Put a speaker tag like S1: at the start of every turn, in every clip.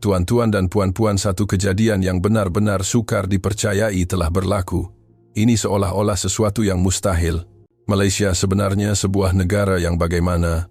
S1: Tuan-tuan dan puan-puan, satu kejadian yang benar-benar sukar dipercayai telah berlaku. Ini seolah-olah sesuatu yang mustahil. Malaysia sebenarnya sebuah negara yang bagaimana?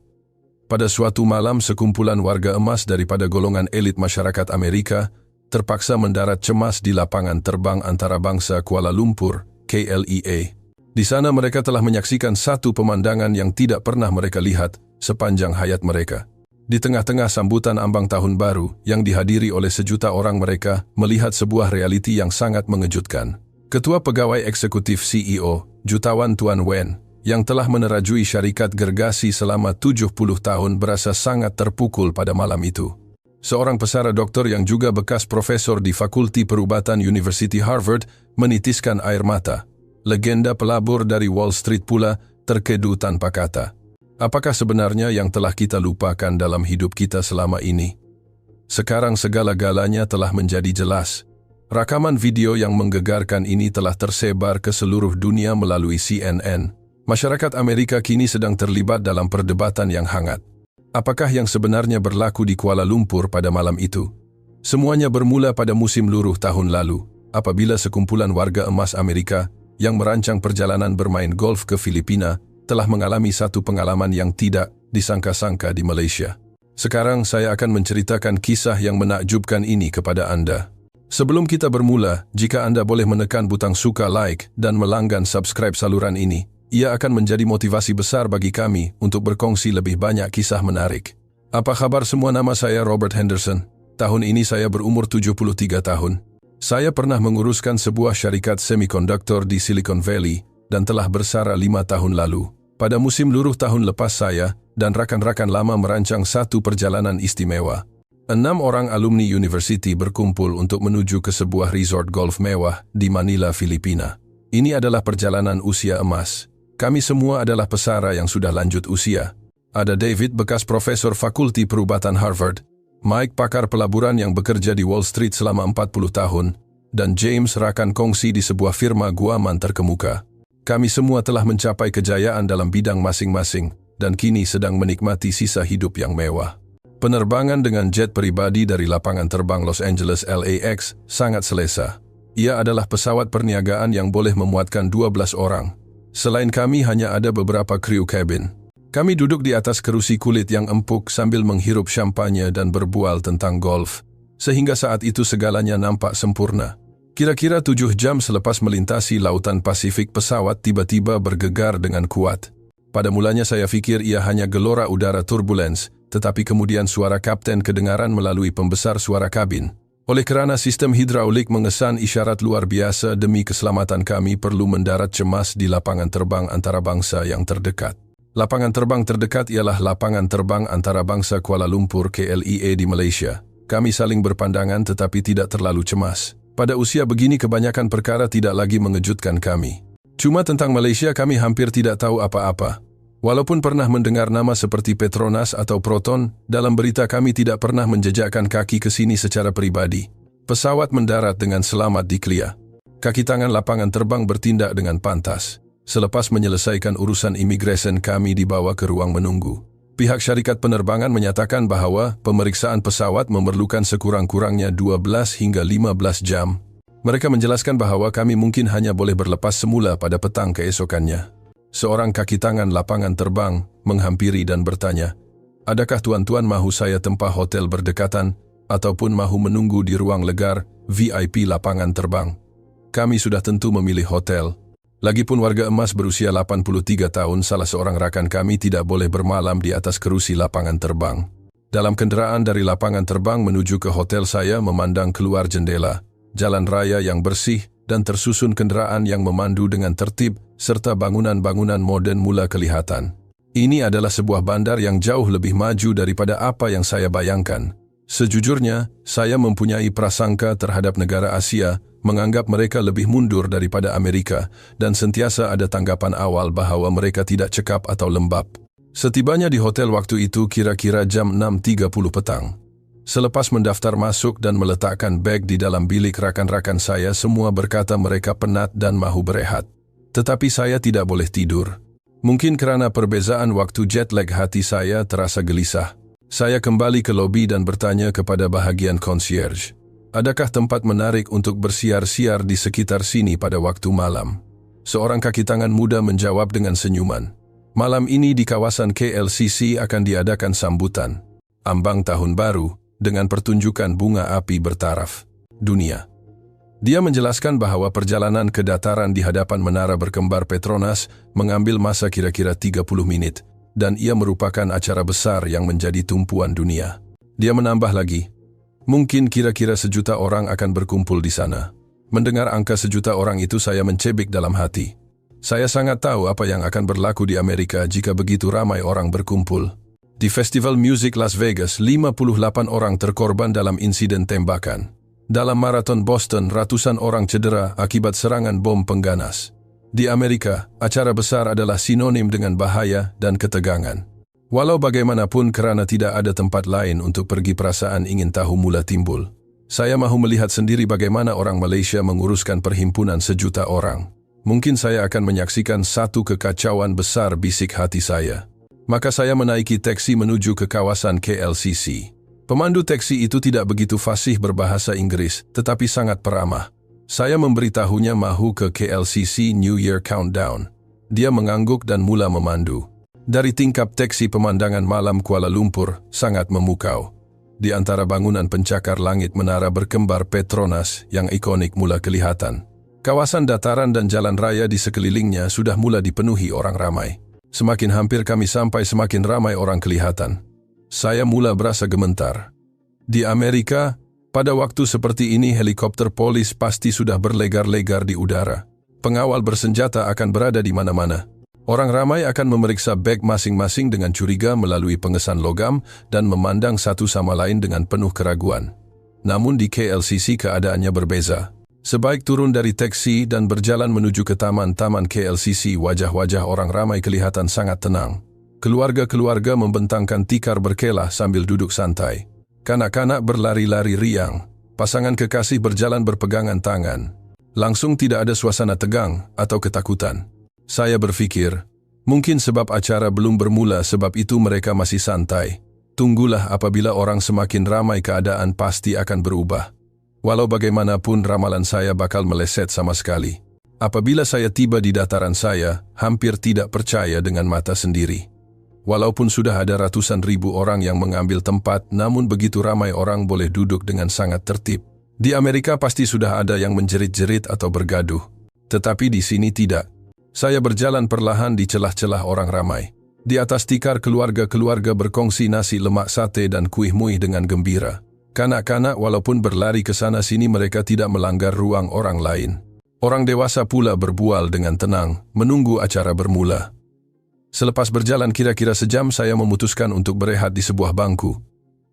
S1: Pada suatu malam, sekumpulan warga emas daripada golongan elit masyarakat Amerika terpaksa mendarat cemas di lapangan terbang antarabangsa Kuala Lumpur, KLEA. Di sana mereka telah menyaksikan satu pemandangan yang tidak pernah mereka lihat sepanjang hayat mereka. Di tengah-tengah sambutan ambang tahun baru yang dihadiri oleh sejuta orang, mereka melihat sebuah realiti yang sangat mengejutkan. Ketua Pegawai Eksekutif CEO, Jutawan Tuan Wen, yang telah menerajui syarikat gergasi selama 70 tahun berasa sangat terpukul pada malam itu. Seorang pesara doktor yang juga bekas profesor di Fakulti Perubatan University Harvard menitiskan air mata. Legenda pelabur dari Wall Street pula terkedu tanpa kata. Apakah sebenarnya yang telah kita lupakan dalam hidup kita selama ini? Sekarang segala-galanya telah menjadi jelas. Rakaman video yang menggegarkan ini telah tersebar ke seluruh dunia melalui CNN. Masyarakat Amerika kini sedang terlibat dalam perdebatan yang hangat. Apakah yang sebenarnya berlaku di Kuala Lumpur pada malam itu? Semuanya bermula pada musim luruh tahun lalu, apabila sekumpulan warga emas Amerika yang merancang perjalanan bermain golf ke Filipina telah mengalami satu pengalaman yang tidak disangka-sangka di Malaysia. Sekarang saya akan menceritakan kisah yang menakjubkan ini kepada Anda. Sebelum kita bermula, jika Anda boleh menekan butang suka, like, dan melanggan subscribe saluran ini, ia akan menjadi motivasi besar bagi kami untuk berkongsi lebih banyak kisah menarik. Apa kabar semua? Nama saya Robert Henderson. Tahun ini saya berumur 73 tahun. Saya pernah menguruskan sebuah syarikat semikonduktor di Silicon Valley dan telah bersara 5 tahun lalu. Pada musim luruh tahun lepas, saya dan rakan-rakan lama merancang satu perjalanan istimewa. 6 orang alumni university berkumpul untuk menuju ke sebuah resort golf mewah di Manila, Filipina. Ini adalah perjalanan usia emas. Kami semua adalah pesara yang sudah lanjut usia. Ada David, bekas profesor Fakulti Perubatan Harvard, Mike, pakar pelaburan yang bekerja di Wall Street selama 40 tahun, dan James, rakan kongsi di sebuah firma guaman terkemuka. Kami semua telah mencapai kejayaan dalam bidang masing-masing dan kini sedang menikmati sisa hidup yang mewah. Penerbangan dengan jet pribadi dari lapangan terbang Los Angeles LAX sangat selesa. Ia adalah pesawat perniagaan yang boleh memuatkan 12 orang. Selain kami, hanya ada beberapa kru kabin. Kami duduk di atas kerusi kulit yang empuk sambil menghirup champagne dan berbual tentang golf. Sehingga saat itu segalanya nampak sempurna. Kira-kira 7 jam selepas melintasi lautan Pasifik, pesawat tiba-tiba bergegar dengan kuat. Pada mulanya saya pikir ia hanya gelora udara turbulence, tetapi kemudian suara kapten kedengaran melalui pembesar suara kabin. Oleh kerana sistem hidraulik mengesan isyarat luar biasa demi keselamatan, kami perlu mendarat cemas di lapangan terbang antarabangsa yang terdekat. Lapangan terbang terdekat ialah lapangan terbang antarabangsa Kuala Lumpur, KLEA di Malaysia. Kami saling berpandangan tetapi tidak terlalu cemas. Pada usia begini, kebanyakan perkara tidak lagi mengejutkan kami. Cuma tentang Malaysia kami hampir tidak tahu apa-apa. Walaupun pernah mendengar nama seperti Petronas atau Proton, dalam berita kami tidak pernah menjejakkan kaki ke sini secara pribadi. Pesawat mendarat dengan selamat di Kelia. Kaki tangan lapangan terbang bertindak dengan pantas. Selepas menyelesaikan urusan imigresen, kami dibawa ke ruang menunggu. Pihak syarikat penerbangan menyatakan bahawa pemeriksaan pesawat memerlukan sekurang-kurangnya 12 hingga 15 jam. Mereka menjelaskan bahawa kami mungkin hanya boleh berlepas semula pada petang keesokannya. Seorang kaki tangan lapangan terbang menghampiri dan bertanya, "Adakah tuan-tuan mahu saya tempah hotel berdekatan ataupun mahu menunggu di ruang legar VIP lapangan terbang?" Kami sudah tentu memilih hotel. Lagipun warga emas berusia 83 tahun, salah seorang rakan kami tidak boleh bermalam di atas kerusi lapangan terbang. Dalam kenderaan dari lapangan terbang menuju ke hotel, saya memandang keluar jendela, jalan raya yang bersih dan tersusun kenderaan yang memandu dengan tertib, serta bangunan-bangunan moden mula kelihatan. Ini adalah sebuah bandar yang jauh lebih maju daripada apa yang saya bayangkan. Sejujurnya, saya mempunyai prasangka terhadap negara Asia, menganggap mereka lebih mundur daripada Amerika, dan sentiasa ada tanggapan awal bahawa mereka tidak cekap atau lembab. Setibanya di hotel waktu itu kira-kira jam 6.30 petang. Selepas mendaftar masuk dan meletakkan beg di dalam bilik, rakan-rakan saya semua berkata mereka penat dan mahu berehat. Tetapi saya tidak boleh tidur. Mungkin kerana perbezaan waktu jet lag, hati saya terasa gelisah. Saya kembali ke lobi dan bertanya kepada bahagian concierge. Adakah tempat menarik untuk bersiar-siar di sekitar sini pada waktu malam? Seorang kaki tangan muda menjawab dengan senyuman. Malam ini di kawasan KLCC akan diadakan sambutan ambang tahun baru dengan pertunjukan bunga api bertaraf dunia. Dia menjelaskan bahwa perjalanan ke dataran di hadapan menara berkembar Petronas mengambil masa kira-kira 30 menit dan ia merupakan acara besar yang menjadi tumpuan dunia. Dia menambah lagi, mungkin kira-kira 1 juta orang akan berkumpul di sana. Mendengar angka 1 juta orang itu saya mencebik dalam hati. Saya sangat tahu apa yang akan berlaku di Amerika jika begitu ramai orang berkumpul. Di Festival Music Las Vegas, 58 orang terkorban dalam insiden tembakan. Dalam maraton Boston, ratusan orang cedera akibat serangan bom pengganas. Di Amerika, acara besar adalah sinonim dengan bahaya dan ketegangan. Walau bagaimanapun kerana tidak ada tempat lain untuk pergi, perasaan ingin tahu mula timbul. Saya mahu melihat sendiri bagaimana orang Malaysia menguruskan perhimpunan 1 juta orang. Mungkin saya akan menyaksikan satu kekacauan besar, bisik hati saya. Maka saya menaiki teksi menuju ke kawasan KLCC. Pemandu teksi itu tidak begitu fasih berbahasa Inggris, tetapi sangat peramah. Saya memberitahunya mahu ke KLCC New Year Countdown. Dia mengangguk dan mula memandu. Dari tingkap teksi, pemandangan malam Kuala Lumpur sangat memukau. Di antara bangunan pencakar langit menara berkembar Petronas yang ikonik mula kelihatan. Kawasan dataran dan jalan raya di sekelilingnya sudah mula dipenuhi orang ramai. Semakin hampir kami sampai, semakin ramai orang kelihatan. Saya mula berasa gemetar. Di Amerika, pada waktu seperti ini helikopter polis pasti sudah berlegar-legar di udara. Pengawal bersenjata akan berada di mana-mana. Orang ramai akan memeriksa beg masing-masing dengan curiga melalui pengesan logam dan memandang satu sama lain dengan penuh keraguan. Namun di KLCC keadaannya berbeza. Sebaik turun dari teksi dan berjalan menuju ke taman-taman KLCC, wajah-wajah orang ramai kelihatan sangat tenang. Keluarga-keluarga membentangkan tikar berkelah sambil duduk santai. Kanak-kanak berlari-lari riang, pasangan kekasih berjalan berpegangan tangan. Langsung tidak ada suasana tegang atau ketakutan. Saya berfikir, mungkin sebab acara belum bermula, sebab itu mereka masih santai. Tunggulah, apabila orang semakin ramai keadaan pasti akan berubah. Walau bagaimanapun ramalan saya bakal meleset sama sekali. Apabila saya tiba di dataran, saya hampir tidak percaya dengan mata sendiri. Walaupun sudah ada ratusan ribu orang yang mengambil tempat, namun begitu ramai orang boleh duduk dengan sangat tertib. Di Amerika pasti sudah ada yang menjerit-jerit atau bergaduh. Tetapi di sini tidak. Saya berjalan perlahan di celah-celah orang ramai. Di atas tikar, keluarga-keluarga berkongsi nasi lemak, sate dan kuih muih dengan gembira. Kanak-kanak walaupun berlari ke sana-sini, mereka tidak melanggar ruang orang lain. Orang dewasa pula berbual dengan tenang, menunggu acara bermula. Selepas berjalan kira-kira sejam, saya memutuskan untuk berehat di sebuah bangku.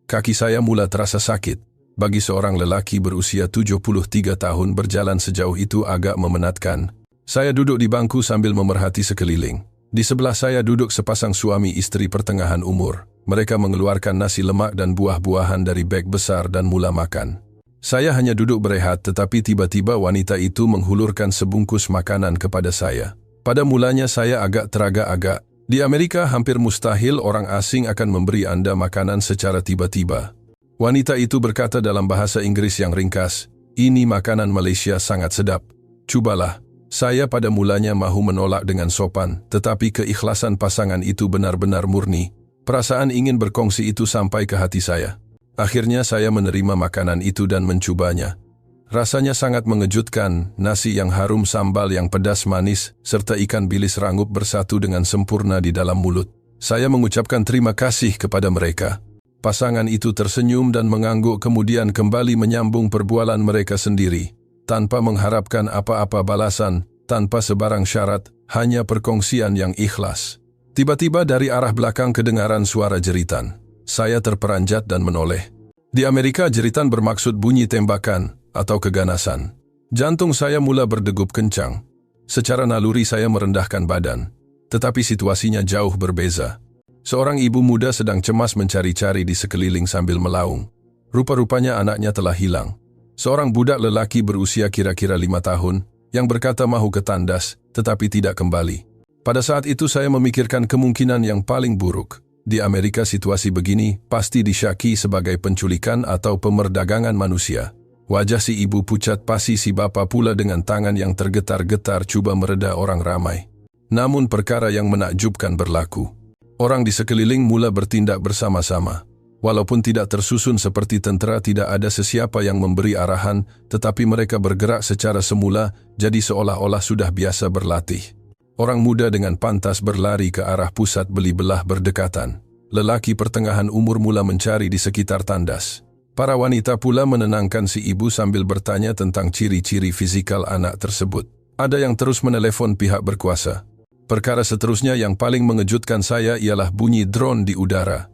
S1: Kaki saya mula terasa sakit. Bagi seorang lelaki berusia 73 tahun, berjalan sejauh itu agak memenatkan. Saya duduk di bangku sambil memerhati sekeliling. Di sebelah saya duduk sepasang suami istri pertengahan umur. Mereka mengeluarkan nasi lemak dan buah-buahan dari beg besar dan mula makan. Saya hanya duduk berehat, tetapi tiba-tiba wanita itu menghulurkan sebungkus makanan kepada saya. Pada mulanya saya agak teragak-agak. Di Amerika hampir mustahil orang asing akan memberi Anda makanan secara tiba-tiba. Wanita itu berkata dalam bahasa Inggris yang ringkas, "Ini makanan Malaysia sangat sedap. Cubalah." Saya pada mulanya mahu menolak dengan sopan, tetapi keikhlasan pasangan itu benar-benar murni. Perasaan ingin berkongsi itu sampai ke hati saya. Akhirnya saya menerima makanan itu dan mencubanya. Rasanya sangat mengejutkan, nasi yang harum, sambal yang pedas manis, serta ikan bilis rangup bersatu dengan sempurna di dalam mulut. Saya mengucapkan terima kasih kepada mereka. Pasangan itu tersenyum dan mengangguk, kemudian kembali menyambung perbualan mereka sendiri. Tanpa mengharapkan apa-apa balasan, tanpa sebarang syarat, hanya perkongsian yang ikhlas. Tiba-tiba dari arah belakang kedengaran suara jeritan. Saya terperanjat dan menoleh. Di Amerika jeritan bermaksud bunyi tembakan atau keganasan. Jantung saya mula berdegup kencang. Secara naluri saya merendahkan badan. Tetapi situasinya jauh berbeza. Seorang ibu muda sedang cemas mencari-cari di sekeliling sambil melaung. Rupa-rupanya anaknya telah hilang. Seorang budak lelaki berusia kira-kira 5 tahun, yang berkata mahu ke tandas, tetapi tidak kembali. Pada saat itu saya memikirkan kemungkinan yang paling buruk. Di Amerika situasi begini pasti disyaki sebagai penculikan atau pemerdagangan manusia. Wajah si ibu pucat pasi si bapa pula dengan tangan yang tergetar-getar cuba mereda orang ramai. Namun perkara yang menakjubkan berlaku. Orang di sekeliling mula bertindak bersama-sama. Walaupun tidak tersusun seperti tentera, tidak ada sesiapa yang memberi arahan, tetapi mereka bergerak secara semula, jadi seolah-olah sudah biasa berlatih. Orang muda dengan pantas berlari ke arah pusat beli belah berdekatan. Lelaki pertengahan umur mula mencari di sekitar tandas. Para wanita pula menenangkan si ibu sambil bertanya tentang ciri-ciri fizikal anak tersebut. Ada yang terus menelepon pihak berkuasa. Perkara seterusnya yang paling mengejutkan saya ialah bunyi drone di udara.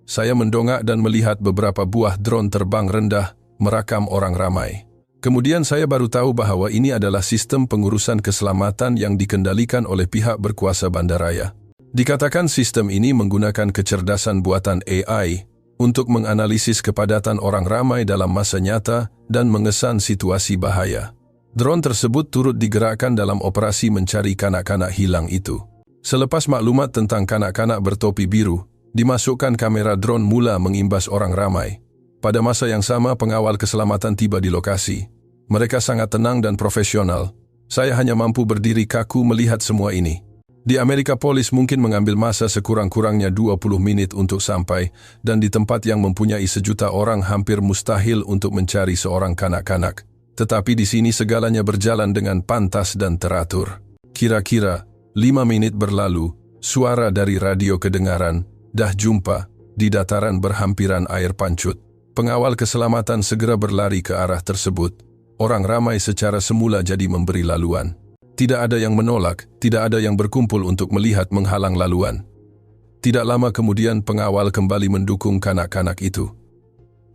S1: Saya mendongak dan melihat beberapa buah drone terbang rendah, merakam orang ramai. Kemudian saya baru tahu bahwa ini adalah sistem pengurusan keselamatan yang dikendalikan oleh pihak berkuasa bandaraya. Dikatakan sistem ini menggunakan kecerdasan buatan AI untuk menganalisis kepadatan orang ramai dalam masa nyata dan mengesan situasi bahaya. Drone tersebut turut digerakkan dalam operasi mencari kanak-kanak hilang itu. Selepas maklumat tentang kanak-kanak bertopi biru, dimasukkan kamera drone mula mengimbas orang ramai. Pada masa yang sama pengawal keselamatan tiba di lokasi. Mereka sangat tenang dan profesional. Saya hanya mampu berdiri kaku melihat semua ini. Di Amerika polis mungkin mengambil masa sekurang-kurangnya 20 menit untuk sampai, dan di tempat yang mempunyai sejuta orang hampir mustahil untuk mencari seorang kanak-kanak. Tetapi di sini segalanya berjalan dengan pantas dan teratur. Kira-kira 5 menit berlalu, suara dari radio kedengaran, "Dah jumpa," di dataran berhampiran air pancut. Pengawal keselamatan segera berlari ke arah tersebut. Orang ramai secara semula jadi memberi laluan. Tidak ada yang menolak, tidak ada yang berkumpul untuk melihat menghalang laluan. Tidak lama kemudian pengawal kembali mendukung kanak-kanak itu.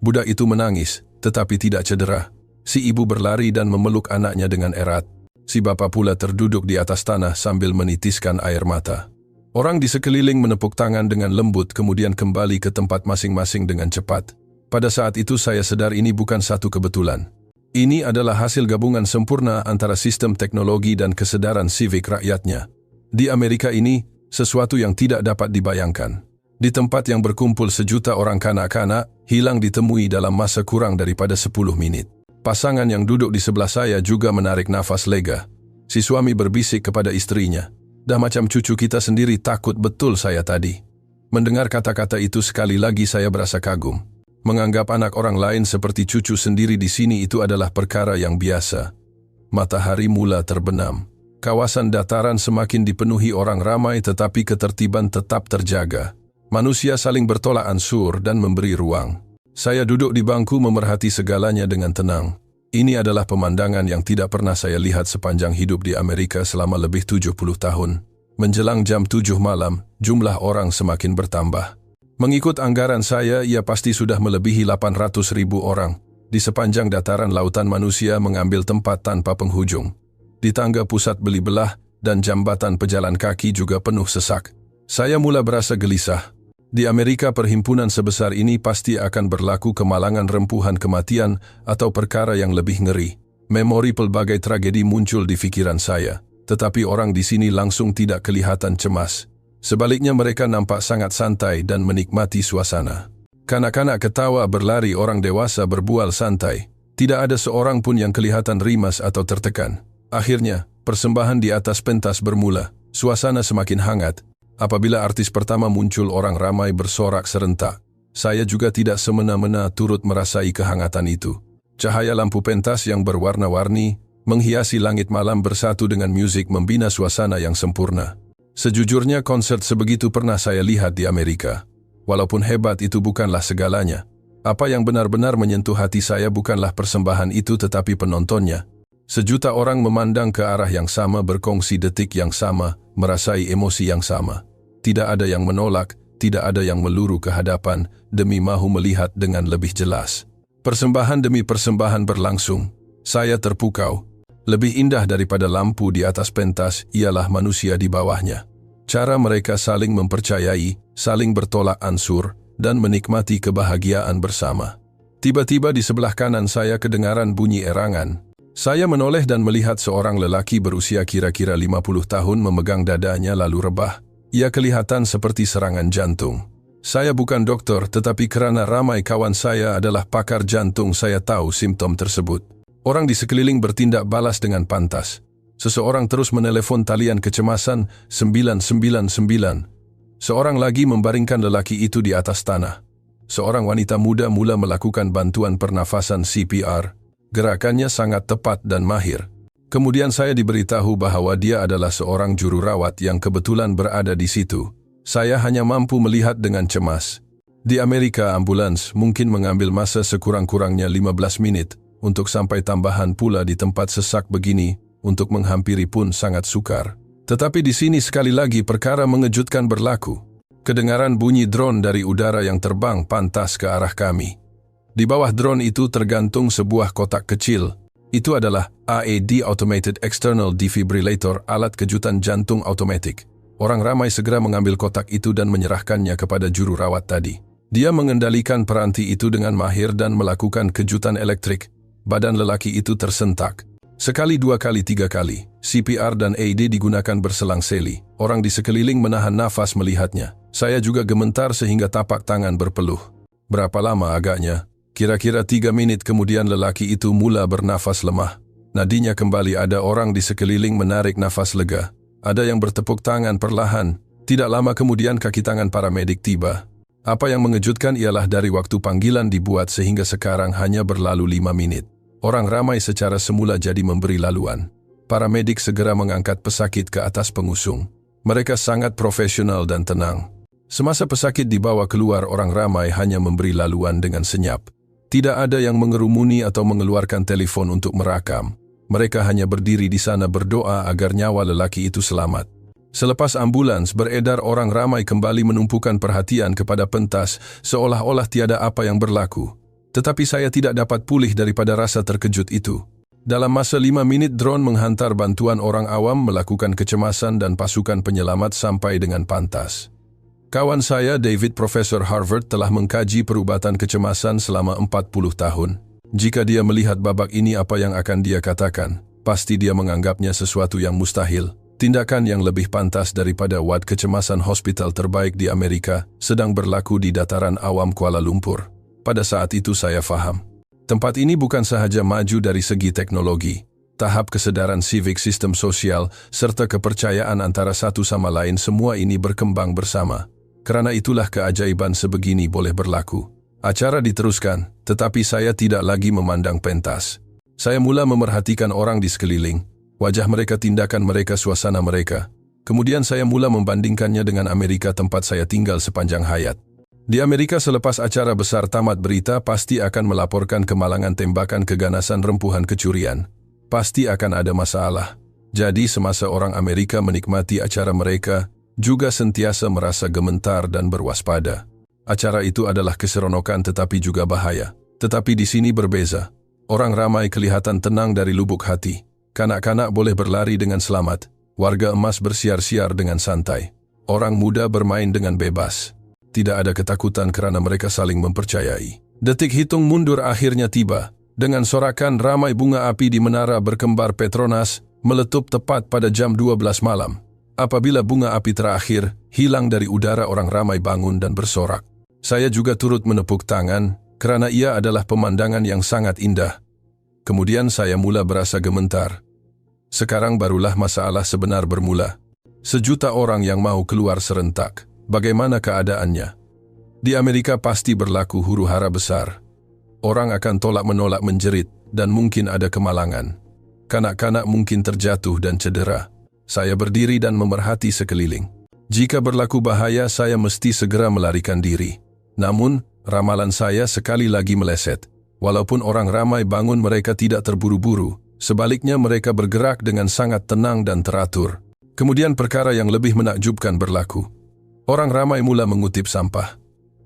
S1: Budak itu menangis, tetapi tidak cedera. Si ibu berlari dan memeluk anaknya dengan erat. Si bapa pula terduduk di atas tanah sambil menitiskan air mata. Orang di sekeliling menepuk tangan dengan lembut kemudian kembali ke tempat masing-masing dengan cepat. Pada saat itu saya sadar ini bukan satu kebetulan. Ini adalah hasil gabungan sempurna antara sistem teknologi dan kesadaran sivik rakyatnya. Di Amerika ini, sesuatu yang tidak dapat dibayangkan. Di tempat yang berkumpul sejuta orang kanak-kanak, hilang ditemui dalam masa kurang daripada 10 menit. Pasangan yang duduk di sebelah saya juga menarik nafas lega. Si suami berbisik kepada istrinya, "Dah macam cucu kita sendiri, takut betul saya tadi." Mendengar kata-kata itu sekali lagi saya berasa kagum. Menganggap anak orang lain seperti cucu sendiri di sini itu adalah perkara yang biasa. Matahari mula terbenam. Kawasan dataran semakin dipenuhi orang ramai tetapi ketertiban tetap terjaga. Manusia saling bertolak ansur dan memberi ruang. Saya duduk di bangku memerhati segalanya dengan tenang. Ini adalah pemandangan yang tidak pernah saya lihat sepanjang hidup di Amerika selama lebih 70 tahun. Menjelang jam 7 malam, jumlah orang semakin bertambah. Mengikut anggaran saya, ia pasti sudah melebihi 800.000 orang. Di sepanjang dataran lautan manusia mengambil tempat tanpa penghujung. Di tangga pusat beli belah dan jambatan pejalan kaki juga penuh sesak. Saya mula berasa gelisah. Di Amerika perhimpunan sebesar ini pasti akan berlaku kemalangan rempuhan kematian atau perkara yang lebih ngeri. Memori pelbagai tragedi muncul di pikiran saya, tetapi orang di sini langsung tidak kelihatan cemas. Sebaliknya mereka nampak sangat santai dan menikmati suasana. Kanak-kanak ketawa berlari, orang dewasa berbual santai. Tidak ada seorang pun yang kelihatan rimas atau tertekan. Akhirnya, persembahan di atas pentas bermula. Suasana semakin hangat. Apabila artis pertama muncul, orang ramai bersorak serentak. Saya juga tidak semena-mena turut merasai kehangatan itu. Cahaya lampu pentas yang berwarna-warni menghiasi langit malam bersatu dengan musik membina suasana yang sempurna. Sejujurnya konsert sebegitu pernah saya lihat di Amerika. Walaupun hebat, itu bukanlah segalanya. Apa yang benar-benar menyentuh hati saya bukanlah persembahan itu tetapi penontonnya. Sejuta orang memandang ke arah yang sama, berkongsi detik yang sama, merasai emosi yang sama. Tidak ada yang menolak, tidak ada yang meluru ke hadapan demi mahu melihat dengan lebih jelas. Persembahan demi persembahan berlangsung. Saya terpukau. Lebih indah daripada lampu di atas pentas ialah manusia di bawahnya. Cara mereka saling mempercayai, saling bertolak ansur, dan menikmati kebahagiaan bersama. Tiba-tiba di sebelah kanan saya kedengaran bunyi erangan. Saya menoleh dan melihat seorang lelaki berusia kira-kira 50 tahun memegang dadanya lalu rebah. Ia kelihatan seperti serangan jantung. Saya bukan dokter, tetapi karena ramai kawan saya adalah pakar jantung, saya tahu simptom tersebut. Orang di sekeliling bertindak balas dengan pantas. Seseorang terus menelepon talian kecemasan 999. Seorang lagi membaringkan lelaki itu di atas tanah. Seorang wanita muda mula melakukan bantuan pernafasan CPR. Gerakannya sangat tepat dan mahir. Kemudian saya diberitahu bahwa dia adalah seorang juru rawat yang kebetulan berada di situ. Saya hanya mampu melihat dengan cemas. Di Amerika, ambulans mungkin mengambil masa sekurang-kurangnya 15 menit untuk sampai, tambahan pula di tempat sesak begini, untuk menghampiri pun sangat sukar. Tetapi di sini sekali lagi perkara mengejutkan berlaku. Kedengaran bunyi drone dari udara yang terbang pantas ke arah kami. Di bawah drone itu tergantung sebuah kotak kecil. Itu adalah AED, Automated External Defibrillator, alat kejutan jantung otomatis. Orang ramai segera mengambil kotak itu dan menyerahkannya kepada juru rawat tadi. Dia mengendalikan peranti itu dengan mahir dan melakukan kejutan elektrik. Badan lelaki itu tersentak. Sekali, dua kali, tiga kali. CPR dan AED digunakan berselang-seli. Orang di sekeliling menahan nafas melihatnya. Saya juga gemetar sehingga tapak tangan berpeluh. Berapa lama agaknya? Kira-kira 3 menit kemudian lelaki itu mula bernafas lemah. Nadinya kembali, ada orang di sekeliling menarik nafas lega. Ada yang bertepuk tangan perlahan. Tidak lama kemudian kaki tangan paramedik tiba. Apa yang mengejutkan ialah dari waktu panggilan dibuat sehingga sekarang hanya berlalu 5 menit. Orang ramai secara semula jadi memberi laluan. Paramedik segera mengangkat pesakit ke atas pengusung. Mereka sangat profesional dan tenang. Semasa pesakit dibawa keluar, orang ramai hanya memberi laluan dengan senyap. Tidak ada yang mengerumuni atau mengeluarkan telepon untuk merakam. Mereka hanya berdiri di sana berdoa agar nyawa lelaki itu selamat. Selepas ambulans beredar, orang ramai kembali menumpukan perhatian kepada pentas, seolah-olah tiada apa yang berlaku. Tetapi saya tidak dapat pulih daripada rasa terkejut itu. Dalam masa 5 menit, drone menghantar bantuan orang awam, melakukan kecemasan dan pasukan penyelamat sampai dengan pantas. Kawan saya, David, Profesor Harvard, telah mengkaji perubatan kecemasan selama 40 tahun. Jika dia melihat babak ini, apa yang akan dia katakan? Pasti dia menganggapnya sesuatu yang mustahil. Tindakan yang lebih pantas daripada wad kecemasan hospital terbaik di Amerika sedang berlaku di dataran awam Kuala Lumpur. Pada saat itu saya faham. Tempat ini bukan sahaja maju dari segi teknologi. Tahap kesedaran civic, sistem sosial, serta kepercayaan antara satu sama lain, semua ini berkembang bersama. Karena itulah keajaiban sebegini boleh berlaku. Acara diteruskan, tetapi saya tidak lagi memandang pentas. Saya mula memerhatikan orang di sekeliling, wajah mereka, tindakan mereka, suasana mereka. Kemudian saya mula membandingkannya dengan Amerika, tempat saya tinggal sepanjang hayat. Di Amerika, selepas acara besar tamat, berita pasti akan melaporkan kemalangan, tembakan, keganasan, rempuhan, kecurian. Pasti akan ada masalah. Jadi semasa orang Amerika menikmati acara mereka, juga sentiasa merasa gemetar dan berwaspada. Acara itu adalah keseronokan tetapi juga bahaya. Tetapi di sini berbeza. Orang ramai kelihatan tenang dari lubuk hati. Kanak-kanak boleh berlari dengan selamat. Warga emas bersiar-siar dengan santai. Orang muda bermain dengan bebas. Tidak ada ketakutan karena mereka saling mempercayai. Detik hitung mundur akhirnya tiba. Dengan sorakan ramai, bunga api di menara berkembar Petronas meletup tepat pada jam 12 malam. Apabila bunga api terakhir hilang dari udara, orang ramai bangun dan bersorak. Saya juga turut menepuk tangan, kerana ia adalah pemandangan yang sangat indah. Kemudian saya mula berasa gementar. Sekarang barulah masalah sebenar bermula. 1 juta orang yang mau keluar serentak. Bagaimana keadaannya? Di Amerika pasti berlaku huru-hara besar. Orang akan tolak-menolak, menjerit, dan mungkin ada kemalangan. Kanak-kanak mungkin terjatuh dan cedera. Saya berdiri dan memerhati sekeliling. Jika berlaku bahaya, saya mesti segera melarikan diri. Namun, ramalan saya sekali lagi meleset. Walaupun orang ramai bangun, mereka tidak terburu-buru. Sebaliknya, mereka bergerak dengan sangat tenang dan teratur. Kemudian perkara yang lebih menakjubkan berlaku. Orang ramai mula mengutip sampah.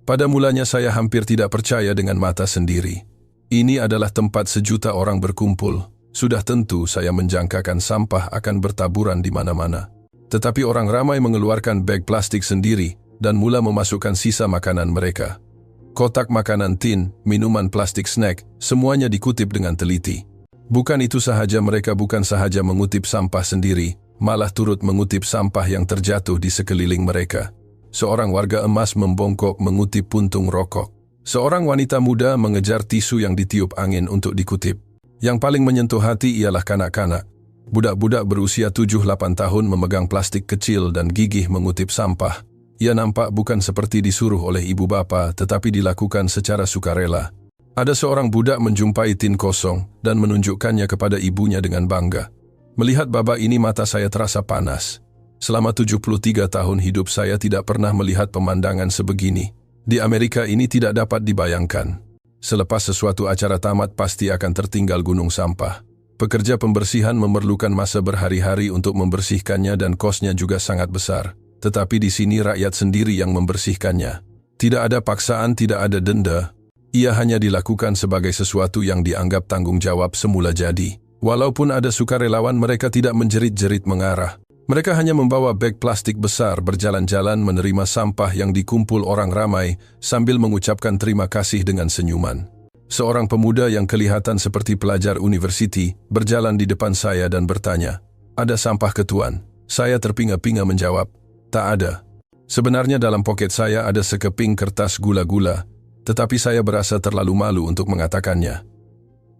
S1: Pada mulanya saya hampir tidak percaya dengan mata sendiri. Ini adalah tempat 1 juta orang berkumpul. Sudah tentu saya menjangkakan sampah akan bertaburan di mana-mana. Tetapi orang ramai mengeluarkan beg plastik sendiri dan mula memasukkan sisa makanan mereka. Kotak makanan, tin, minuman, plastik, snack, semuanya dikutip dengan teliti. Bukan itu sahaja, mereka bukan sahaja mengutip sampah sendiri, malah turut mengutip sampah yang terjatuh di sekeliling mereka. Seorang warga emas membongkok mengutip puntung rokok. Seorang wanita muda mengejar tisu yang ditiup angin untuk dikutip. Yang paling menyentuh hati ialah kanak-kanak. Budak-budak berusia 7-8 tahun memegang plastik kecil dan gigih mengutip sampah. Ia nampak bukan seperti disuruh oleh ibu bapa, tetapi dilakukan secara sukarela. Ada seorang budak menjumpai tin kosong dan menunjukkannya kepada ibunya dengan bangga. Melihat babak ini mata saya terasa panas. Selama 73 tahun hidup saya tidak pernah melihat pemandangan sebegini. Di Amerika ini tidak dapat dibayangkan. Selepas sesuatu acara tamat pasti akan tertinggal gunung sampah. Pekerja pembersihan memerlukan masa berhari-hari untuk membersihkannya dan kosnya juga sangat besar. Tetapi di sini rakyat sendiri yang membersihkannya. Tidak ada paksaan, tidak ada denda. Ia hanya dilakukan sebagai sesuatu yang dianggap tanggung jawab semula jadi. Walaupun ada sukarelawan, mereka tidak menjerit-jerit mengarah. Mereka hanya membawa beg plastik besar berjalan-jalan menerima sampah yang dikumpul orang ramai sambil mengucapkan terima kasih dengan senyuman. Seorang pemuda yang kelihatan seperti pelajar universiti berjalan di depan saya dan bertanya, "Ada sampah ke tuan?" Saya terpinga-pinga menjawab, "Tak ada." Sebenarnya dalam poket saya ada sekeping kertas gula-gula, tetapi saya berasa terlalu malu untuk mengatakannya.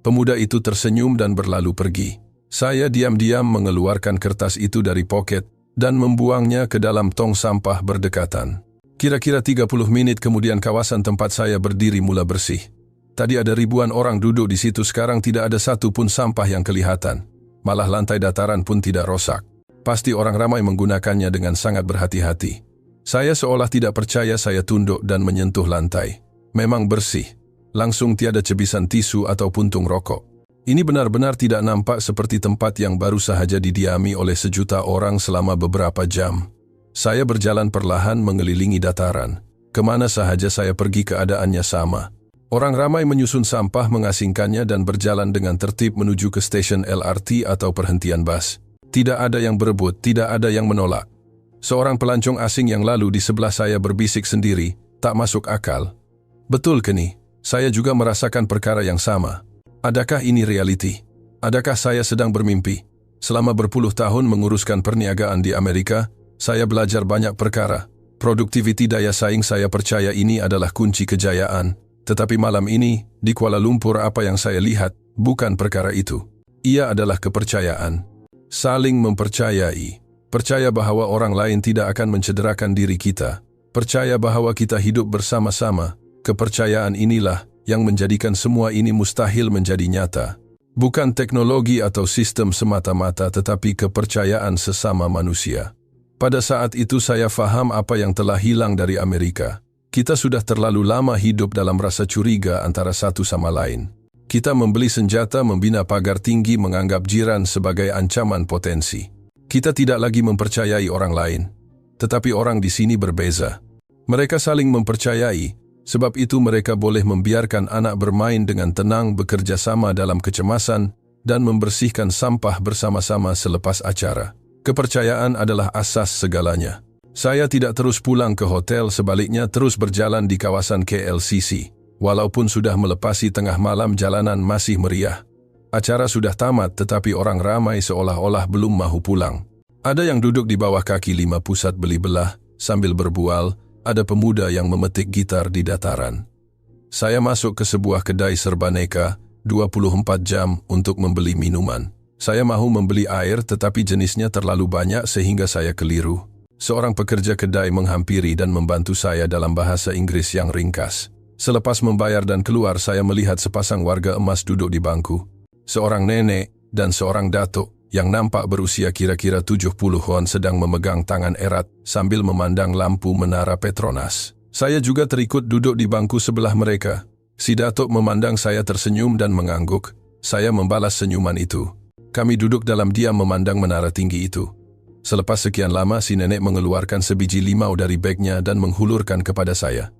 S1: Pemuda itu tersenyum dan berlalu pergi. Saya diam-diam mengeluarkan kertas itu dari poket dan membuangnya ke dalam tong sampah berdekatan. Kira-kira 30 menit kemudian kawasan tempat saya berdiri mula bersih. Tadi ada ribuan orang duduk di situ, sekarang tidak ada satu pun sampah yang kelihatan. Malah lantai dataran pun tidak rosak. Pasti orang ramai menggunakannya dengan sangat berhati-hati. Saya seolah tidak percaya, saya tunduk dan menyentuh lantai. Memang bersih. Langsung tiada cebisan tisu atau puntung rokok. Ini benar-benar tidak nampak seperti tempat yang baru sahaja didiami oleh sejuta orang selama beberapa jam. Saya berjalan perlahan mengelilingi dataran. Kemana sahaja saya pergi keadaannya sama. Orang ramai menyusun sampah, mengasingkannya dan berjalan dengan tertib menuju ke stesen LRT atau perhentian bus. Tidak ada yang berebut, tidak ada yang menolak. Seorang pelancong asing yang lalu di sebelah saya berbisik sendiri, "Tak masuk akal." Betul ke ni? Saya juga merasakan perkara yang sama. Adakah ini realiti? Adakah saya sedang bermimpi? Selama berpuluh tahun menguruskan perniagaan di Amerika, saya belajar banyak perkara. Produktiviti daya saing saya percaya ini adalah kunci kejayaan. Tetapi malam ini, di Kuala Lumpur, apa yang saya lihat bukan perkara itu. Ia adalah kepercayaan. Saling mempercayai. Percaya bahwa orang lain tidak akan mencederakan diri kita. Percaya bahwa kita hidup bersama-sama. Kepercayaan inilah yang menjadikan semua ini mustahil menjadi nyata. Bukan teknologi atau sistem semata-mata, tetapi kepercayaan sesama manusia. Pada saat itu saya faham apa yang telah hilang dari Amerika. Kita sudah terlalu lama hidup dalam rasa curiga antara satu sama lain. Kita membeli senjata, membina pagar tinggi, menganggap jiran sebagai ancaman potensi. Kita tidak lagi mempercayai orang lain. Tetapi orang di sini berbeza. Mereka saling mempercayai. Sebab itu mereka boleh membiarkan anak bermain dengan tenang, bekerja sama dalam kecemasan, dan membersihkan sampah bersama-sama selepas acara. Kepercayaan adalah asas segalanya. Saya tidak terus pulang ke hotel, sebaliknya terus berjalan di kawasan KLCC. Walaupun sudah melepasi tengah malam, jalanan masih meriah. Acara sudah tamat, tetapi orang ramai seolah-olah belum mahu pulang. Ada yang duduk di bawah kaki 5 pusat beli belah, sambil berbual. Ada pemuda yang memetik gitar di dataran. Saya masuk ke sebuah kedai serbaneka, 24 jam untuk membeli minuman. Saya mahu membeli air, tetapi jenisnya terlalu banyak sehingga saya keliru. Seorang pekerja kedai menghampiri dan membantu saya dalam bahasa Inggris yang ringkas. Selepas membayar dan keluar, saya melihat sepasang warga emas duduk di bangku. Seorang nenek dan seorang datuk yang nampak berusia kira-kira 70-an sedang memegang tangan erat sambil memandang lampu menara Petronas. Saya juga terikut duduk di bangku sebelah mereka. Si datuk memandang saya tersenyum dan mengangguk. Saya membalas senyuman itu. Kami duduk dalam diam memandang menara tinggi itu. Selepas sekian lama, si nenek mengeluarkan sebiji limau dari bagnya dan menghulurkan kepada saya.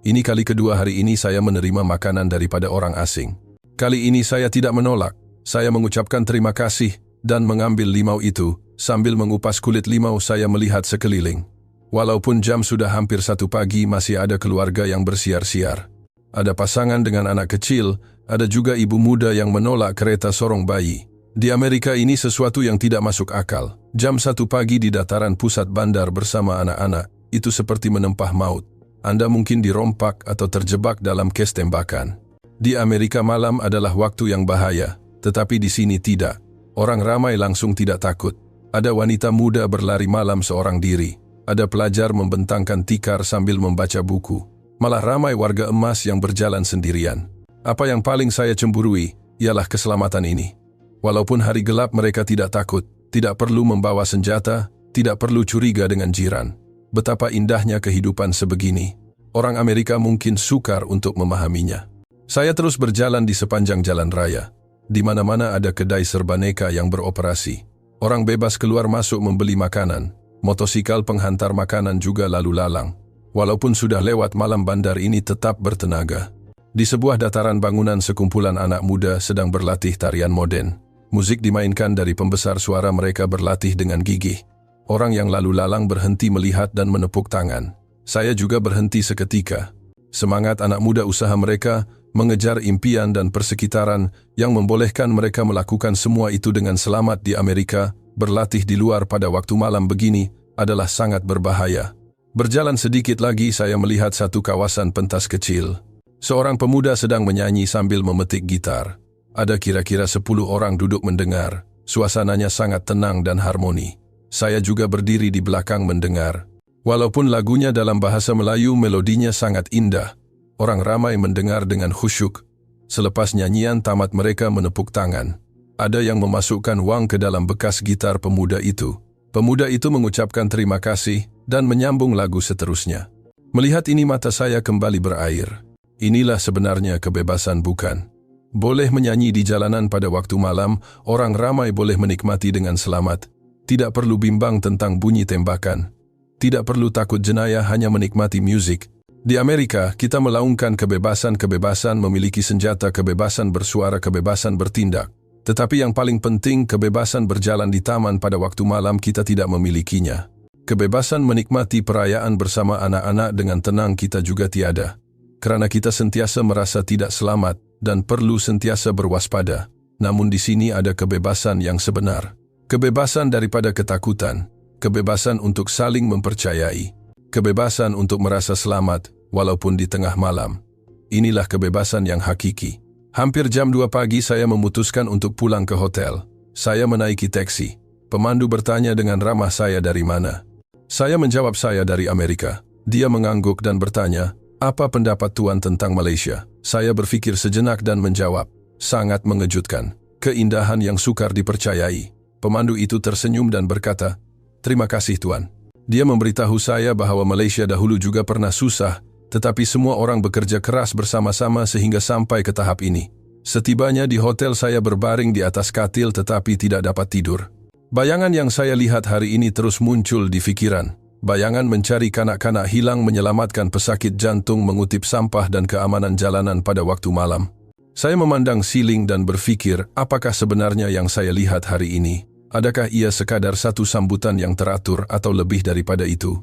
S1: Ini kali kedua hari ini saya menerima makanan daripada orang asing. Kali ini saya tidak menolak. Saya mengucapkan terima kasih dan mengambil limau itu. Sambil mengupas kulit limau, saya melihat sekeliling. Walaupun jam sudah hampir 1 pagi, masih ada keluarga yang bersiar-siar. Ada pasangan dengan anak kecil, ada juga ibu muda yang menolak kereta sorong bayi. Di Amerika ini sesuatu yang tidak masuk akal. Jam 1 pagi di dataran pusat bandar bersama anak-anak. itu seperti menempah maut. Anda mungkin dirompak atau terjebak dalam kes tembakan. Di Amerika malam adalah waktu yang bahaya, tetapi di sini tidak. Orang ramai langsung tidak takut. Ada wanita muda berlari malam seorang diri. Ada pelajar membentangkan tikar sambil membaca buku. Malah ramai warga emas yang berjalan sendirian. Apa yang paling saya cemburui ialah keselamatan ini. Walaupun hari gelap mereka tidak takut, tidak perlu membawa senjata, tidak perlu curiga dengan jiran. Betapa indahnya kehidupan sebegini. Orang Amerika mungkin sukar untuk memahaminya. Saya terus berjalan di sepanjang jalan raya. Di mana-mana ada kedai serbaneka yang beroperasi. Orang bebas keluar masuk membeli makanan. Motosikal penghantar makanan juga lalu lalang. Walaupun sudah lewat malam, bandar ini tetap bertenaga. Di sebuah dataran bangunan sekumpulan anak muda sedang berlatih tarian modern. Musik dimainkan dari pembesar suara mereka berlatih dengan gigih. Orang yang lalu lalang berhenti melihat dan menepuk tangan. Saya juga berhenti seketika. Semangat anak muda usaha mereka mengejar impian dan persekitaran yang membolehkan mereka melakukan semua itu dengan selamat di Amerika, berlatih di luar pada waktu malam begini adalah sangat berbahaya. Berjalan sedikit lagi saya melihat satu kawasan pentas kecil. Seorang pemuda sedang menyanyi sambil memetik gitar. Ada kira-kira 10 orang duduk mendengar. Suasananya sangat tenang dan harmoni. Saya juga berdiri di belakang mendengar. Walaupun lagunya dalam bahasa Melayu, melodinya sangat indah. Orang ramai mendengar dengan khusyuk. Selepas nyanyian tamat, mereka menepuk tangan. Ada yang memasukkan uang ke dalam bekas gitar pemuda itu. Pemuda itu mengucapkan terima kasih dan menyambung lagu seterusnya. Melihat ini mata saya kembali berair. Inilah sebenarnya kebebasan, bukan? Boleh menyanyi di jalanan pada waktu malam, orang ramai boleh menikmati dengan selamat. Tidak perlu bimbang tentang bunyi tembakan. Tidak perlu takut jenayah, hanya menikmati musik. Di Amerika, kita melaungkan kebebasan memiliki senjata, kebebasan bersuara, kebebasan bertindak. Tetapi yang paling penting, kebebasan berjalan di taman pada waktu malam kita tidak memilikinya. Kebebasan menikmati perayaan bersama anak-anak dengan tenang kita juga tiada. Karena kita sentiasa merasa tidak selamat dan perlu sentiasa berwaspada. Namun di sini ada kebebasan yang sebenar. Kebebasan daripada ketakutan. Kebebasan untuk saling mempercayai. Kebebasan untuk merasa selamat walaupun di tengah malam. Inilah kebebasan yang hakiki. Hampir jam 2 pagi saya memutuskan untuk pulang ke hotel. Saya menaiki taksi. Pemandu bertanya dengan ramah saya dari mana. Saya menjawab saya dari Amerika. Dia mengangguk dan bertanya, "Apa pendapat Tuan tentang Malaysia?" Saya berpikir sejenak dan menjawab, "Sangat mengejutkan. Keindahan yang sukar dipercayai." Pemandu itu tersenyum dan berkata, "Terima kasih Tuan." Dia memberitahu saya bahwa Malaysia dahulu juga pernah susah, tetapi semua orang bekerja keras bersama-sama sehingga sampai ke tahap ini. Setibanya di hotel, saya berbaring di atas katil tetapi tidak dapat tidur. Bayangan yang saya lihat hari ini terus muncul di pikiran. Bayangan mencari kanak-kanak hilang, menyelamatkan pesakit jantung, mengutip sampah dan keamanan jalanan pada waktu malam. Saya memandang siling dan berpikir, apakah sebenarnya yang saya lihat hari ini? Adakah ia sekadar satu sambutan yang teratur atau lebih daripada itu?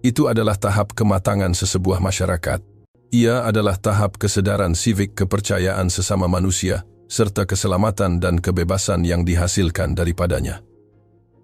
S1: Itu adalah tahap kematangan sesebuah masyarakat. Ia adalah tahap kesedaran sivik, kepercayaan sesama manusia, serta keselamatan dan kebebasan yang dihasilkan daripadanya.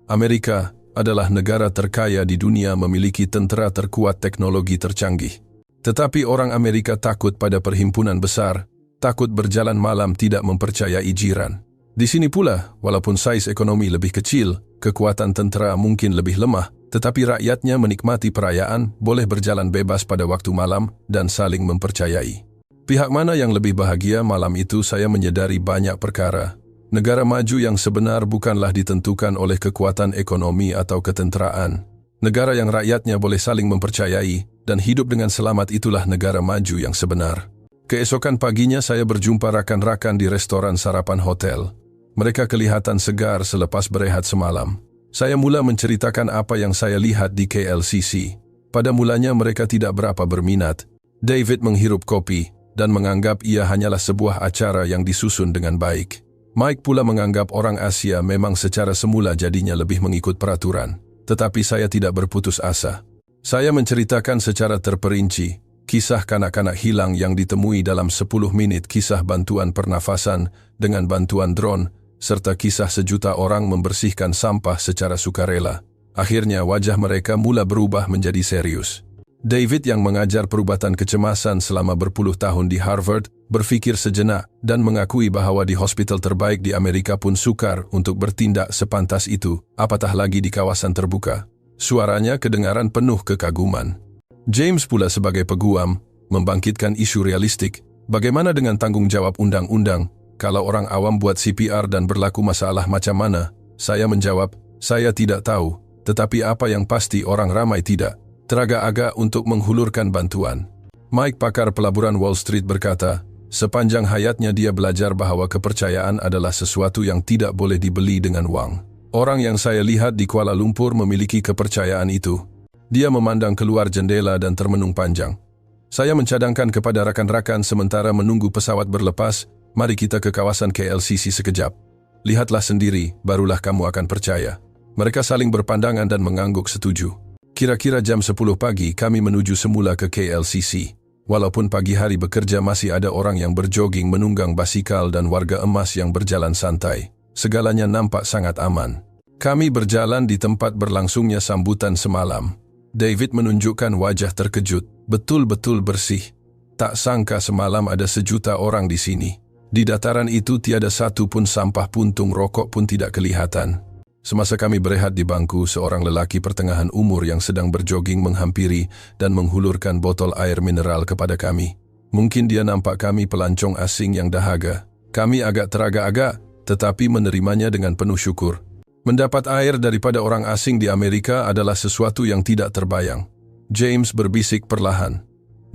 S1: Amerika adalah negara terkaya di dunia, memiliki tentera terkuat, teknologi tercanggih. Tetapi orang Amerika takut pada perhimpunan besar, takut berjalan malam, tidak mempercayai jiran. Di sini pula, walaupun saiz ekonomi lebih kecil, kekuatan tentera mungkin lebih lemah, tetapi rakyatnya menikmati perayaan, boleh berjalan bebas pada waktu malam, dan saling mempercayai. Pihak mana yang lebih bahagia malam itu? Saya menyadari banyak perkara. Negara maju yang sebenar bukanlah ditentukan oleh kekuatan ekonomi atau ketenteraan. Negara yang rakyatnya boleh saling mempercayai dan hidup dengan selamat, itulah negara maju yang sebenar. Keesokan paginya saya berjumpa rakan-rakan di restoran sarapan hotel. Mereka kelihatan segar selepas berehat semalam. Saya mula menceritakan apa yang saya lihat di KLCC. Pada mulanya mereka tidak berapa berminat. David menghirup kopi dan menganggap ia hanyalah sebuah acara yang disusun dengan baik. Mike pula menganggap orang Asia memang secara semula jadinya lebih mengikut peraturan. Tetapi saya tidak berputus asa. Saya menceritakan secara terperinci kisah kanak-kanak hilang yang ditemui dalam 10 menit, kisah bantuan pernafasan dengan bantuan drone, serta kisah sejuta orang membersihkan sampah secara sukarela. Akhirnya wajah mereka mula berubah menjadi serius. David yang mengajar perubatan kecemasan selama berpuluh tahun di Harvard berfikir sejenak dan mengakui bahwa di hospital terbaik di Amerika pun sukar untuk bertindak sepantas itu, apatah lagi di kawasan terbuka. Suaranya kedengaran penuh kekaguman. James pula sebagai peguam membangkitkan isu realistik. Bagaimana dengan tanggung jawab undang-undang? Kalau orang awam buat CPR dan berlaku masalah macam mana? Saya menjawab, saya tidak tahu, tetapi apa yang pasti orang ramai tidak teragak-agak untuk menghulurkan bantuan. Mike, pakar pelaburan Wall Street, berkata, sepanjang hayatnya dia belajar bahwa kepercayaan adalah sesuatu yang tidak boleh dibeli dengan uang. Orang yang saya lihat di Kuala Lumpur memiliki kepercayaan itu. Dia memandang keluar jendela dan termenung panjang. Saya mencadangkan kepada rakan-rakan sementara menunggu pesawat berlepas, mari kita ke kawasan KLCC sekejap. Lihatlah sendiri, barulah kamu akan percaya. Mereka saling berpandangan dan mengangguk setuju. Kira-kira jam 10 pagi kami menuju semula ke KLCC. Walaupun pagi hari bekerja masih ada orang yang berjoging menunggang basikal dan warga emas yang berjalan santai. Segalanya nampak sangat aman. Kami berjalan di tempat berlangsungnya sambutan semalam. David menunjukkan wajah terkejut, betul-betul bersih. Tak sangka semalam ada 1 juta orang di sini. Di dataran itu tiada satu pun sampah puntung rokok pun tidak kelihatan. Semasa kami berehat di bangku, seorang lelaki pertengahan umur yang sedang berjoging menghampiri dan menghulurkan botol air mineral kepada kami. Mungkin dia nampak kami pelancong asing yang dahaga. Kami agak teragak-agak, tetapi menerimanya dengan penuh syukur. Mendapat air daripada orang asing di Amerika adalah sesuatu yang tidak terbayang. James berbisik perlahan.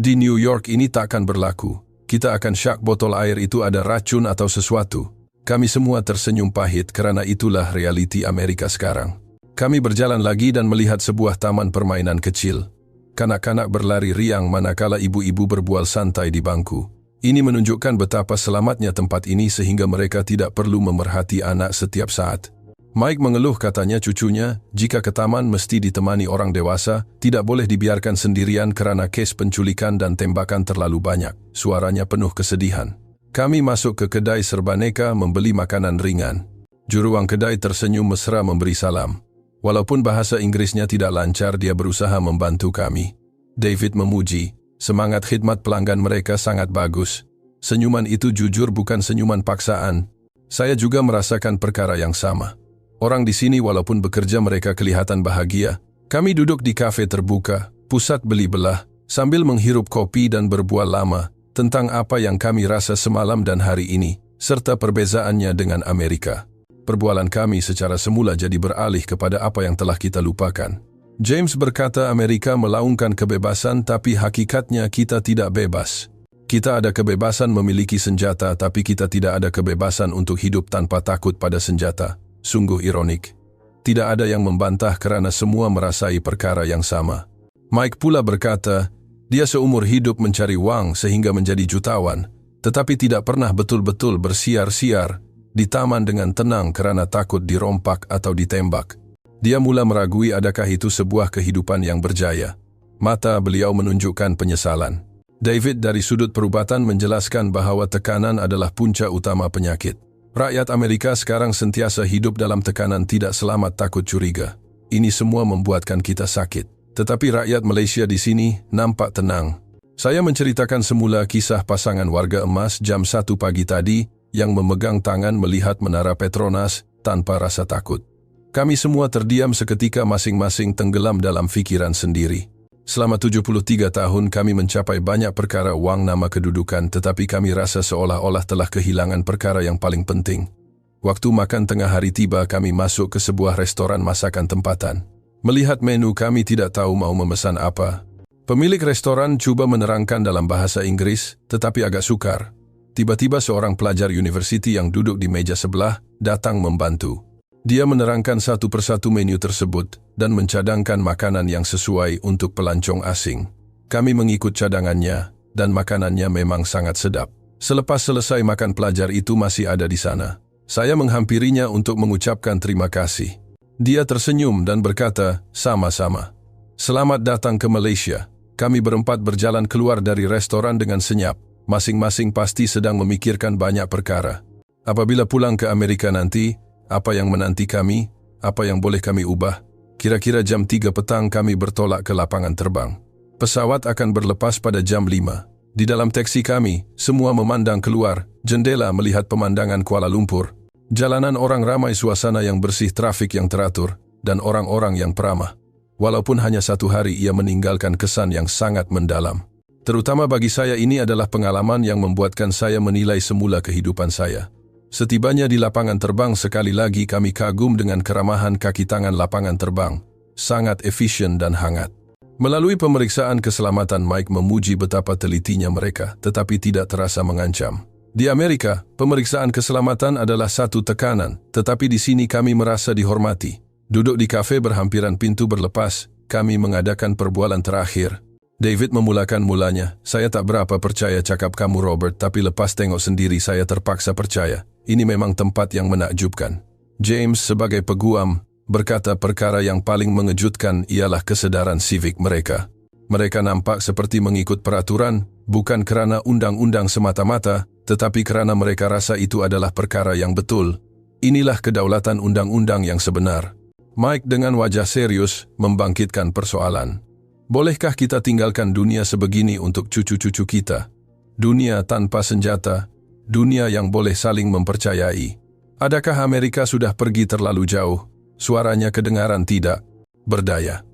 S1: Di New York ini takkan berlaku. Kita akan syak botol air itu ada racun atau sesuatu. Kami semua tersenyum pahit kerana itulah realiti Amerika sekarang. Kami berjalan lagi dan melihat sebuah taman permainan kecil. Kanak-kanak berlari riang manakala ibu-ibu berbual santai di bangku. Ini menunjukkan betapa selamatnya tempat ini sehingga mereka tidak perlu memerhati anak setiap saat. Mike mengeluh, katanya cucunya, jika ke taman mesti ditemani orang dewasa, tidak boleh dibiarkan sendirian kerana kes penculikan dan tembakan terlalu banyak. Suaranya penuh kesedihan. Kami masuk ke kedai serbaneka membeli makanan ringan. Juruang kedai tersenyum mesra memberi salam. Walaupun bahasa Inggrisnya tidak lancar, dia berusaha membantu kami. David memuji, semangat khidmat pelanggan mereka sangat bagus. Senyuman itu jujur, bukan senyuman paksaan. Saya juga merasakan perkara yang sama. Orang di sini walaupun bekerja mereka kelihatan bahagia. Kami duduk di kafe terbuka, pusat beli belah, sambil menghirup kopi dan berbual lama tentang apa yang kami rasa semalam dan hari ini, serta perbezaannya dengan Amerika. Perbualan kami secara semula jadi beralih kepada apa yang telah kita lupakan. James berkata Amerika melaungkan kebebasan, tapi hakikatnya kita tidak bebas. Kita ada kebebasan memiliki senjata, tapi kita tidak ada kebebasan untuk hidup tanpa takut pada senjata. Sungguh ironik. Tidak ada yang membantah kerana semua merasai perkara yang sama. Mike pula berkata, dia seumur hidup mencari wang sehingga menjadi jutawan, tetapi tidak pernah betul-betul bersiar-siar di taman dengan tenang kerana takut dirompak atau ditembak. Dia mula meragui adakah itu sebuah kehidupan yang berjaya. Mata beliau menunjukkan penyesalan. David dari sudut perubatan menjelaskan bahawa tekanan adalah punca utama penyakit. Rakyat Amerika sekarang sentiasa hidup dalam tekanan, tidak selamat, takut, curiga. Ini semua membuatkan kita sakit. Tetapi rakyat Malaysia di sini nampak tenang. Saya menceritakan semula kisah pasangan warga emas jam 1 pagi tadi yang memegang tangan melihat menara Petronas tanpa rasa takut. Kami semua terdiam seketika, masing-masing tenggelam dalam fikiran sendiri. Selama 73 tahun kami mencapai banyak perkara, wang, nama, kedudukan, tetapi kami rasa seolah-olah telah kehilangan perkara yang paling penting. Waktu makan tengah hari tiba, kami masuk ke sebuah restoran masakan tempatan. Melihat menu, kami tidak tahu mau memesan apa. Pemilik restoran cuba menerangkan dalam bahasa Inggris, tetapi agak sukar. Tiba-tiba seorang pelajar universiti yang duduk di meja sebelah datang membantu. Dia menerangkan satu persatu menu tersebut dan mencadangkan makanan yang sesuai untuk pelancong asing. Kami mengikut cadangannya dan makanannya memang sangat sedap. Selepas selesai makan, pelajar itu masih ada di sana. Saya menghampirinya untuk mengucapkan terima kasih. Dia tersenyum dan berkata, sama-sama. Selamat datang ke Malaysia. Kami berempat berjalan keluar dari restoran dengan senyap. Masing-masing pasti sedang memikirkan banyak perkara. Apabila pulang ke Amerika nanti, apa yang menanti kami? Apa yang boleh kami ubah? Kira-kira jam 3 petang kami bertolak ke lapangan terbang. Pesawat akan berlepas pada jam 5. Di dalam teksi kami, semua memandang keluar, jendela melihat pemandangan Kuala Lumpur. Jalanan orang ramai, suasana yang bersih, trafik yang teratur, dan orang-orang yang peramah. Walaupun hanya 1 hari, ia meninggalkan kesan yang sangat mendalam. Terutama bagi saya, ini adalah pengalaman yang membuatkan saya menilai semula kehidupan saya. Setibanya di lapangan terbang, sekali lagi kami kagum dengan keramahan kaki tangan lapangan terbang. Sangat efisien dan hangat. Melalui pemeriksaan keselamatan, Mike memuji betapa telitinya mereka, tetapi tidak terasa mengancam. Di Amerika, pemeriksaan keselamatan adalah satu tekanan, tetapi di sini kami merasa dihormati. Duduk di kafe berhampiran pintu berlepas, kami mengadakan perbualan terakhir. David memulakan mulanya, "Saya tak berapa percaya cakap kamu, Robert, tapi lepas tengok sendiri saya terpaksa percaya. Ini memang tempat yang menakjubkan." James sebagai peguam berkata perkara yang paling mengejutkan ialah kesedaran sivik mereka. Mereka nampak seperti mengikut peraturan, bukan kerana undang-undang semata-mata, tetapi kerana mereka rasa itu adalah perkara yang betul. Inilah kedaulatan undang-undang yang sebenar. Mike dengan wajah serius membangkitkan persoalan. Bolehkah kita tinggalkan dunia sebegini untuk cucu-cucu kita? Dunia tanpa senjata, dunia yang boleh saling mempercayai. Adakah Amerika sudah pergi terlalu jauh? Suaranya kedengaran tidak berdaya.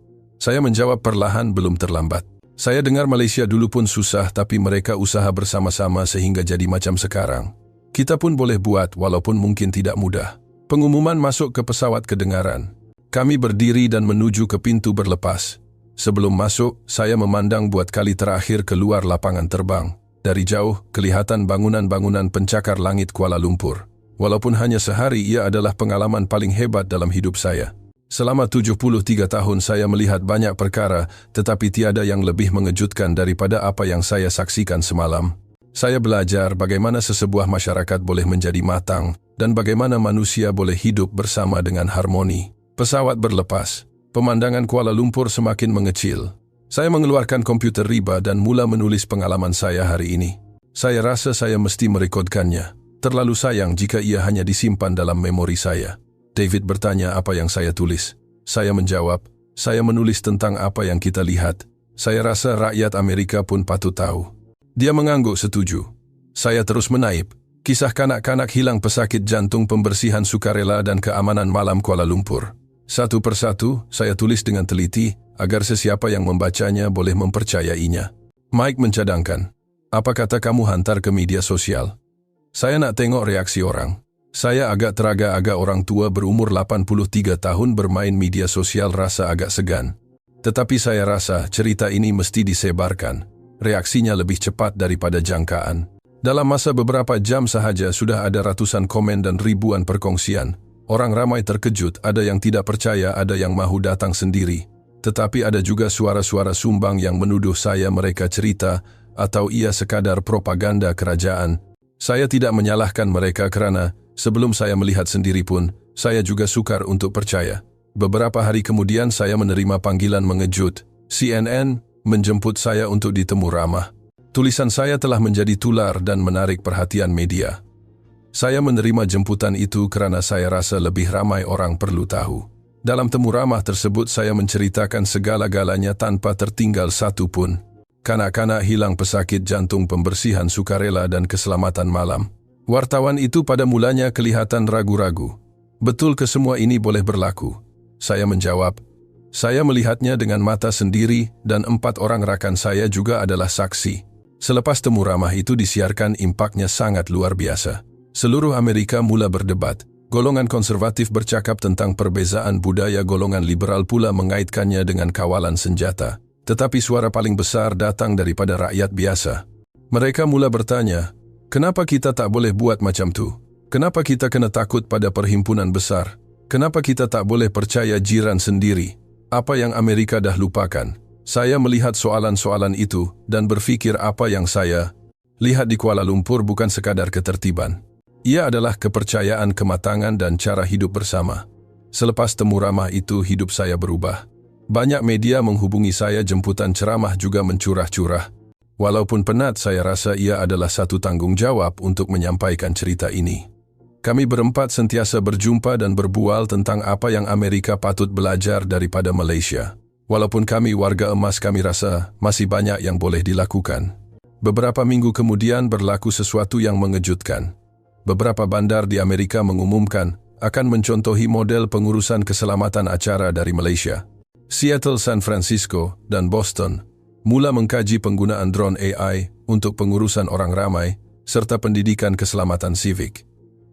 S1: Saya menjawab perlahan, belum terlambat. Saya dengar Malaysia dulu pun susah, tapi mereka usaha bersama-sama sehingga jadi macam sekarang. Kita pun boleh buat, walaupun mungkin tidak mudah. Pengumuman masuk ke pesawat kedengaran. Kami berdiri dan menuju ke pintu berlepas. Sebelum masuk, saya memandang buat kali terakhir keluar lapangan terbang. Dari jauh, kelihatan bangunan-bangunan pencakar langit Kuala Lumpur. Walaupun hanya sehari, ia adalah pengalaman paling hebat dalam hidup saya. Selama 73 tahun saya melihat banyak perkara, tetapi tiada yang lebih mengejutkan daripada apa yang saya saksikan semalam. Saya belajar bagaimana sesebuah masyarakat boleh menjadi matang dan bagaimana manusia boleh hidup bersama dengan harmoni. Pesawat berlepas. Pemandangan Kuala Lumpur semakin mengecil. Saya mengeluarkan komputer riba dan mula menulis pengalaman saya hari ini. Saya rasa saya mesti merekodkannya. Terlalu sayang jika ia hanya disimpan dalam memori saya. David bertanya apa yang saya tulis. Saya menjawab, saya menulis tentang apa yang kita lihat. Saya rasa rakyat Amerika pun patut tahu. Dia mengangguk setuju. Saya terus menaip. Kisah kanak-kanak hilang pesakit jantung, pembersihan sukarela dan keamanan malam Kuala Lumpur. Satu persatu, saya tulis dengan teliti agar sesiapa yang membacanya boleh mempercayainya. Mike mencadangkan, "Apa kata kamu hantar ke media sosial?" Saya nak tengok reaksi orang. Saya agak teraga-aga, orang tua berumur 83 tahun bermain media sosial rasa agak segan. Tetapi saya rasa cerita ini mesti disebarkan. Reaksinya lebih cepat daripada jangkaan. Dalam masa beberapa jam sahaja sudah ada ratusan komen dan ribuan perkongsian. Orang ramai terkejut, ada yang tidak percaya, ada yang mahu datang sendiri. Tetapi ada juga suara-suara sumbang yang menuduh saya mereka cerita atau ia sekadar propaganda kerajaan. Saya tidak menyalahkan mereka kerana sebelum saya melihat sendiri pun, saya juga sukar untuk percaya. Beberapa hari kemudian saya menerima panggilan mengejut. CNN menjemput saya untuk ditemu ramah. Tulisan saya telah menjadi tular dan menarik perhatian media. Saya menerima jemputan itu kerana saya rasa lebih ramai orang perlu tahu. Dalam temu ramah tersebut saya menceritakan segala-galanya tanpa tertinggal satu pun. Kanak-kanak hilang pesakit jantung, pembersihan sukarela dan keselamatan malam. Wartawan itu pada mulanya kelihatan ragu-ragu. Betul ke semua ini boleh berlaku? Saya menjawab, saya melihatnya dengan mata sendiri dan 4 orang rakan saya juga adalah saksi. Selepas temu ramah itu disiarkan, impaknya sangat luar biasa. Seluruh Amerika mula berdebat. Golongan konservatif bercakap tentang perbezaan budaya, golongan liberal pula mengaitkannya dengan kawalan senjata. Tetapi suara paling besar datang daripada rakyat biasa. Mereka mula bertanya, kenapa kita tak boleh buat macam tu? Kenapa kita kena takut pada perhimpunan besar? Kenapa kita tak boleh percaya jiran sendiri? Apa yang Amerika dah lupakan? Saya melihat soalan-soalan itu dan berfikir apa yang saya lihat di Kuala Lumpur bukan sekadar ketertiban. Ia adalah kepercayaan, kematangan dan cara hidup bersama. Selepas temu ramah itu, hidup saya berubah. Banyak media menghubungi saya, jemputan ceramah juga mencurah-curah. Walaupun penat, saya rasa ia adalah satu tanggungjawab untuk menyampaikan cerita ini. Kami berempat sentiasa berjumpa dan berbual tentang apa yang Amerika patut belajar daripada Malaysia. Walaupun kami warga emas, kami rasa masih banyak yang boleh dilakukan. Beberapa minggu kemudian berlaku sesuatu yang mengejutkan. Beberapa bandar di Amerika mengumumkan akan mencontohi model pengurusan keselamatan acara dari Malaysia. Seattle, San Francisco, dan Boston mula mengkaji penggunaan drone AI untuk pengurusan orang ramai serta pendidikan keselamatan sivik.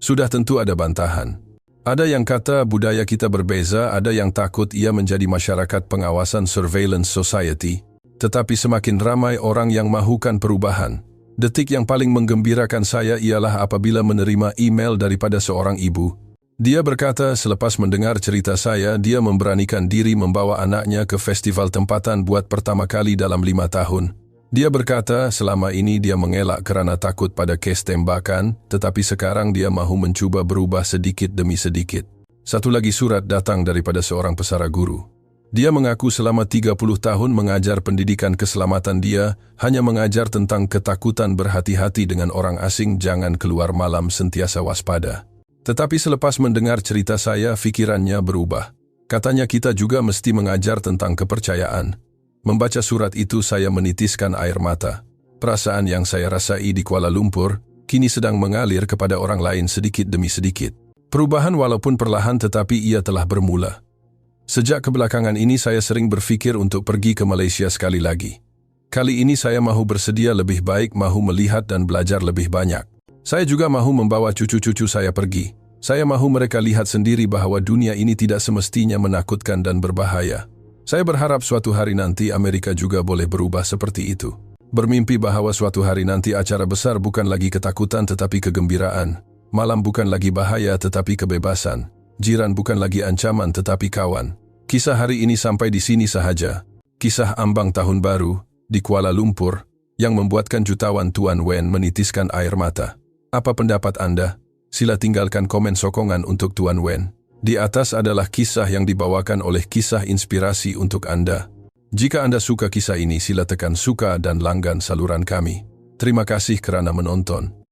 S1: Sudah tentu ada bantahan. Ada yang kata budaya kita berbeza, ada yang takut ia menjadi masyarakat pengawasan surveillance society. Tetapi semakin ramai orang yang mahukan perubahan. Detik yang paling menggembirakan saya ialah apabila menerima email daripada seorang ibu. Dia berkata selepas mendengar cerita saya, dia memberanikan diri membawa anaknya ke festival tempatan buat pertama kali dalam 5 tahun. Dia berkata selama ini dia mengelak kerana takut pada kes tembakan, tetapi sekarang dia mahu mencuba berubah sedikit demi sedikit. Satu lagi surat datang daripada seorang pesara guru. Dia mengaku selama 30 tahun mengajar pendidikan keselamatan, dia hanya mengajar tentang ketakutan, berhati-hati dengan orang asing, jangan keluar malam, sentiasa waspada. Tetapi selepas mendengar cerita saya, fikirannya berubah. Katanya kita juga mesti mengajar tentang kepercayaan. Membaca surat itu saya menitiskan air mata. Perasaan yang saya rasai di Kuala Lumpur kini sedang mengalir kepada orang lain sedikit demi sedikit. Perubahan walaupun perlahan tetapi ia telah bermula. Sejak kebelakangan ini saya sering berfikir untuk pergi ke Malaysia sekali lagi. Kali ini saya mahu bersedia lebih baik, mahu melihat dan belajar lebih banyak. Saya juga mahu membawa cucu-cucu saya pergi. Saya mahu mereka lihat sendiri bahawa dunia ini tidak semestinya menakutkan dan berbahaya. Saya berharap suatu hari nanti Amerika juga boleh berubah seperti itu. Bermimpi bahawa suatu hari nanti acara besar bukan lagi ketakutan tetapi kegembiraan. Malam bukan lagi bahaya tetapi kebebasan. Jiran bukan lagi ancaman tetapi kawan. Kisah hari ini sampai di sini sahaja. Kisah ambang tahun baru di Kuala Lumpur yang membuatkan jutawan Tuan Wen menitiskan air mata. Apa pendapat Anda? Sila tinggalkan komen sokongan untuk Tuan Wen. Di atas adalah kisah yang dibawakan oleh Kisah Inspirasi untuk Anda. Jika Anda suka kisah ini, sila tekan suka dan langgan saluran kami. Terima kasih kerana menonton.